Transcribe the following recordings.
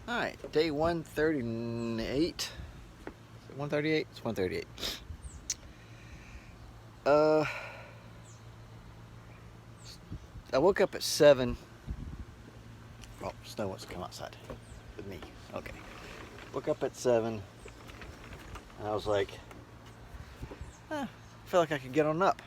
Alright, day 138. 138? It's 138. I woke up at 7. Oh, snow wants to come outside with me. Okay. Woke up at 7. And I was like, I feel like I could get on up.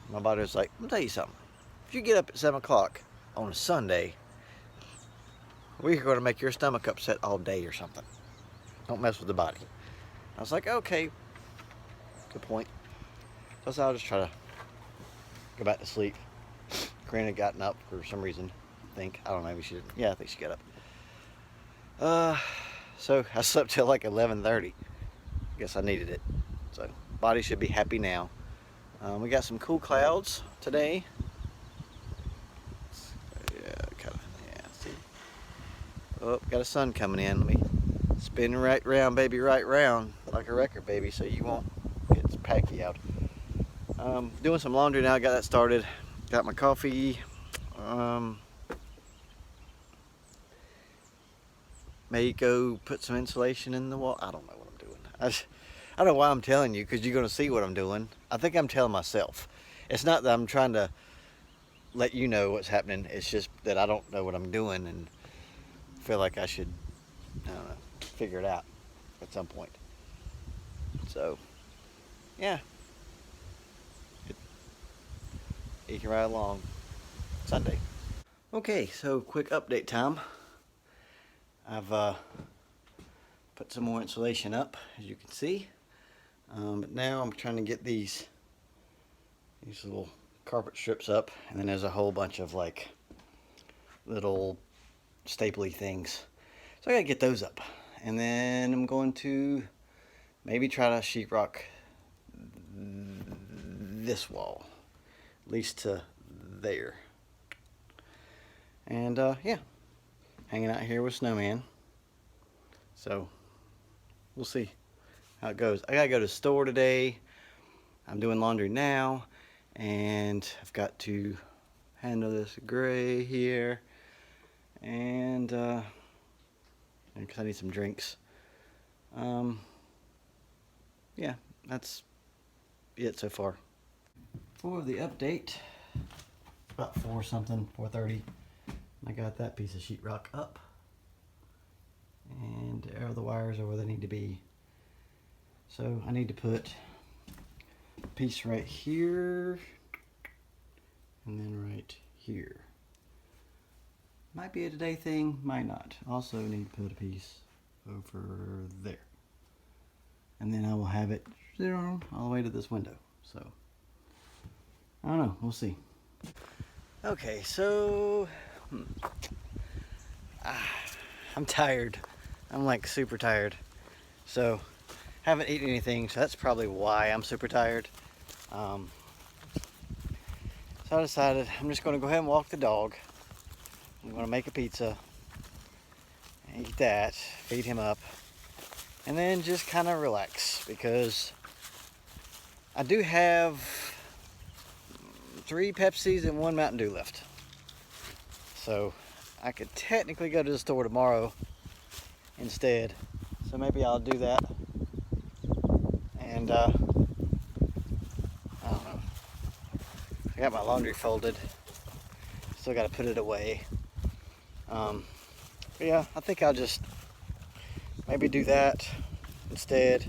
My body was like, I'm gonna tell you something. If you get up at 7 o'clock on a Sunday, we're going to make your stomach upset all day or something. Don't mess with the body. I was like, okay, good point. So I'll just try to go back to sleep. Corinne had gotten up for some reason. I don't know, maybe she didn't. Yeah, I think she got up. So I slept till like 11:30. I guess I needed it. So body should be happy now. We got some cool clouds today. See. Oh, got a sun coming in. Let me spin right round, baby, right round, like a record, baby, so you won't get packy out. Doing some laundry now. Got that started. Got my coffee. May go put some insulation in the wall. I don't know what I'm doing. I don't know why I'm telling you, because you're going to see what I'm doing. I think I'm telling myself. It's not that I'm trying to let you know what's happening. It's just that I don't know what I'm doing and feel like I should, I don't know, figure it out at some point. So, yeah. Eking right along. Sunday. Okay, so quick update time. I've put some more insulation up, as you can see. But now I'm trying to get these little carpet strips up, and then there's a whole bunch of like little stapley things. So I gotta get those up. And then I'm going to maybe try to sheetrock this wall, at least to there. And yeah, hanging out here with Snowman. So we'll see how it goes. I gotta go to the store today. I'm doing laundry now, and I've got to handle this gray here, and because I need some drinks. Yeah, that's it so far. For the update, about 4:30, I got that piece of sheetrock up, and all the wires are where they need to be. So I need to put a piece right here, and then right here. Might be a today thing, might not. Also need to put a piece over there. And then I will have it all the way to this window. So, I don't know, we'll see. Okay, so, I'm tired. I'm like super tired. So, haven't eaten anything, so that's probably why I'm super tired. So I decided I'm just gonna go ahead and walk the dog. I'm gonna make a pizza, eat that, feed him up, and then just kind of relax, because I do have 3 Pepsis and 1 Mountain Dew left. So I could technically go to the store tomorrow instead. So maybe I'll do that. And I don't know. I got my laundry folded. Still got to put it away. But yeah, I think I'll just maybe do that instead.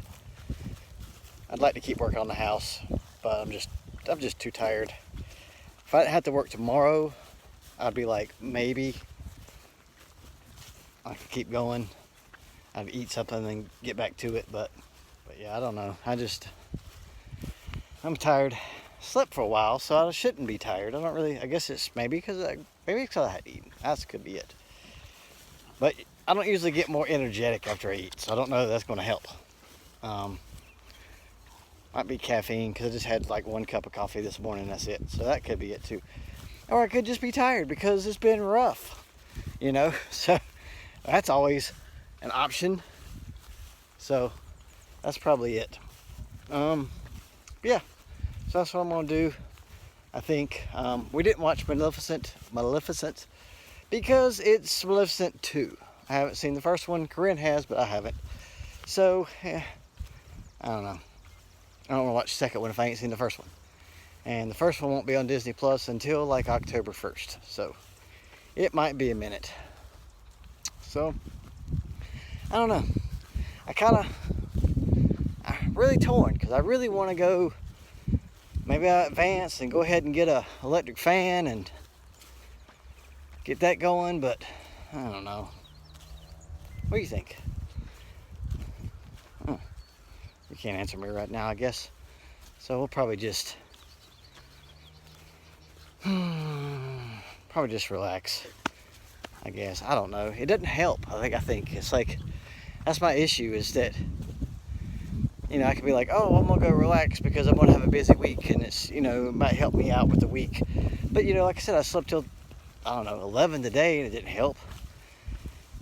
I'd like to keep working on the house, but I'm just too tired. If I didn't have to work tomorrow, I'd be like, maybe I could keep going. I'd eat something and get back to it, but yeah, I don't know. I'm tired. Slept for a while, so I shouldn't be tired. I guess it's maybe because I had eaten. That could be it. But I don't usually get more energetic after I eat, so I don't know if that's going to help. Might be caffeine, because I just had like 1 cup of coffee this morning, that's it. So that could be it too. Or I could just be tired because it's been rough, you know. So that's always an option. So that's probably it. Yeah, so that's what I'm gonna do. I think we didn't watch Maleficent because it's Maleficent 2. I haven't seen the first one. Corinne has, but I haven't. So, yeah, I don't know. I don't want to watch the second one if I ain't seen the first one. And the first one won't be on Disney Plus until like October 1st. So, it might be a minute. So, I don't know. I'm really torn because I really want to go. Maybe I advance and go ahead and get a electric fan and get that going, but I don't know. What do you think? Huh. You can't answer me right now, I guess. So we'll probably just relax, I guess. I don't know. It doesn't help. I think it's like that's my issue is that I could be like, oh, I'm gonna go relax because I'm gonna have a busy week, and it's it might help me out with the week. But like I said, I slept till I don't know 11 today, and it didn't help.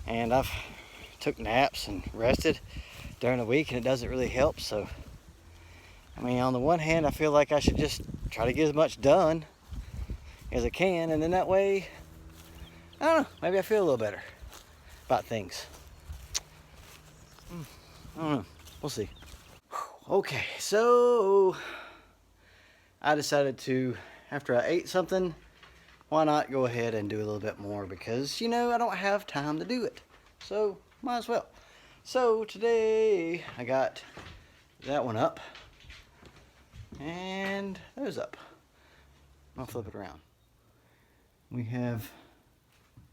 And I've took naps and rested during the week, and it doesn't really help. So, I mean, on the one hand, I feel like I should just try to get as much done as I can, and then that way, I don't know, maybe I feel a little better about things. I don't know. We'll see. Okay, so I decided to, after I ate something, why not go ahead and do a little bit more because, I don't have time to do it. So, might as well. So, today I got that one up and those up. I'll flip it around. We have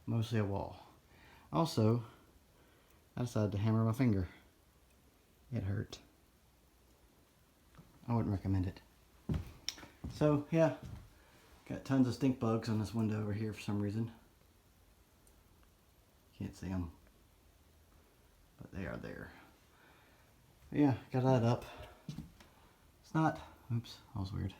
mostly a wall. Also, I decided to hammer my finger. It hurt. I wouldn't recommend it. So, yeah. Got tons of stink bugs on this window over here for some reason. Can't see them. But they are there. But yeah, got that up. It's not, oops, that was weird.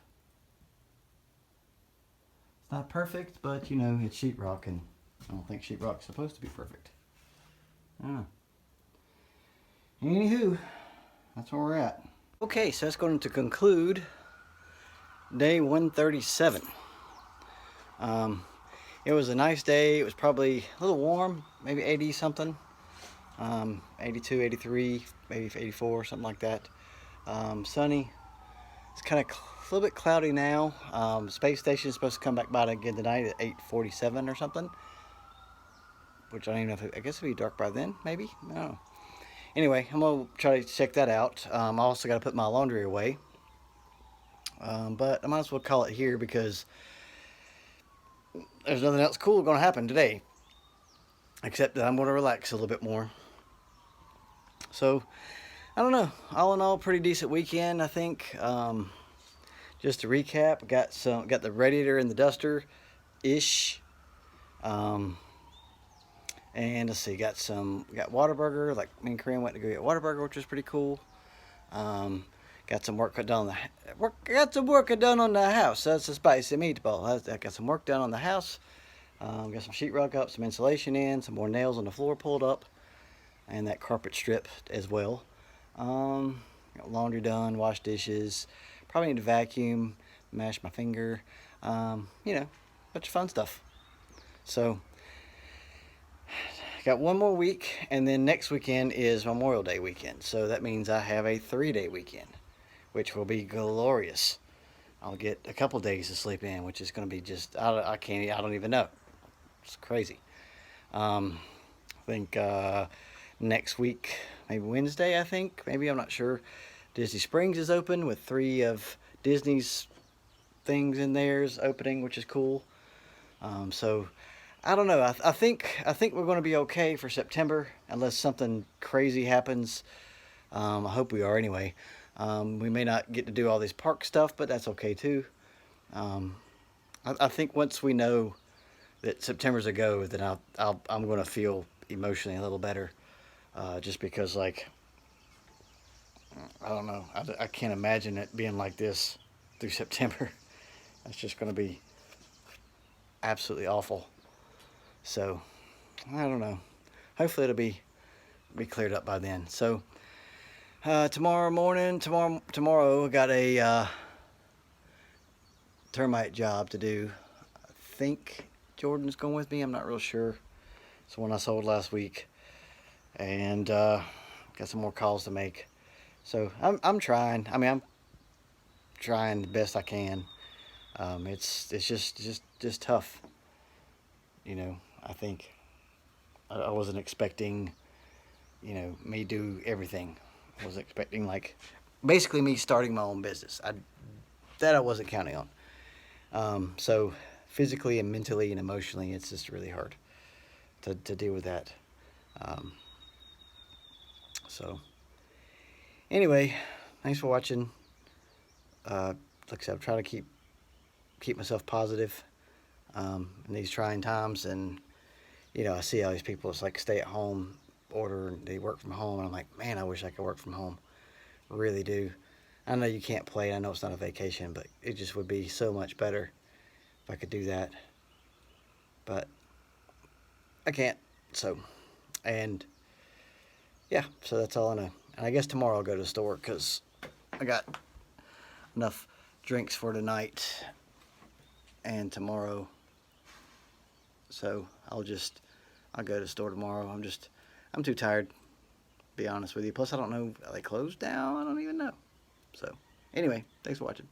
It's not perfect, but it's sheetrock, and I don't think sheetrock's supposed to be perfect. I don't know. Anywho, that's where we're at. Okay, so that's going to conclude day 137. It was a nice day. It was probably a little warm, maybe 80 something, 82, 83, maybe 84, something like that. Sunny. It's kind of a little bit cloudy now. Space station is supposed to come back by again tonight at 8:47 or something, which I don't even know if I guess it'll be dark by then, maybe. I don't know. Anyway, I'm gonna try to check that out. I also got to put my laundry away, but I might as well call it here because there's nothing else cool going to happen today, except that I'm going to relax a little bit more. So, I don't know. All in all, pretty decent weekend, I think. Just to recap, got the radiator and the duster, ish. And let's see, got Whataburger. Like me and Corinne went to go get Whataburger, which was pretty cool. Got some work done on the house. That's a spicy meatball. I got some work done on the house. Got some sheetrock up, some insulation in, some more nails on the floor pulled up, and that carpet strip as well. Got laundry done, washed dishes. Probably need to vacuum, mash my finger. Bunch of fun stuff. So, got one more week, and then next weekend is Memorial Day weekend. So that means I have a 3-day weekend, which will be glorious. I'll get a couple days to sleep in, which is going to be just, I don't even know. It's crazy. I think next week, maybe Wednesday, I'm not sure. Disney Springs is open with 3 of Disney's things in theirs opening, which is cool. So I don't know. I think we're going to be okay for September unless something crazy happens. I hope we are anyway. We may not get to do all this park stuff, but that's okay too. I think once we know that September's a go, then I'm going to feel emotionally a little better. Just because, like, I don't know. I can't imagine it being like this through September. That's just going to be absolutely awful. So, I don't know. Hopefully it'll be cleared up by then. So, tomorrow, I got a termite job to do. I think Jordan's going with me. I'm not real sure. It's the one I sold last week. and got some more calls to make. So I'm trying. I mean, I'm trying the best I can. It's just tough. You know, I think I wasn't expecting, me do everything. I was expecting like basically me starting my own business. That I wasn't counting on. So physically and mentally and emotionally, it's just really hard to deal with that. Um, so anyway, thanks for watching. Like I said, I'm trying to keep myself positive in these trying times, and I see all these people. It's like stay at home order, and they work from home, and I'm like, man, I wish I could work from home. I really do. I know you can't play. I know it's not a vacation, but it just would be so much better if I could do that. But I can't. So, and yeah, so that's all I know. And I guess tomorrow I'll go to the store because I got enough drinks for tonight and tomorrow. So I'll go to the store tomorrow. I'm too tired, to be honest with you. Plus I don't know, are they closed down? I don't even know. So anyway, thanks for watching.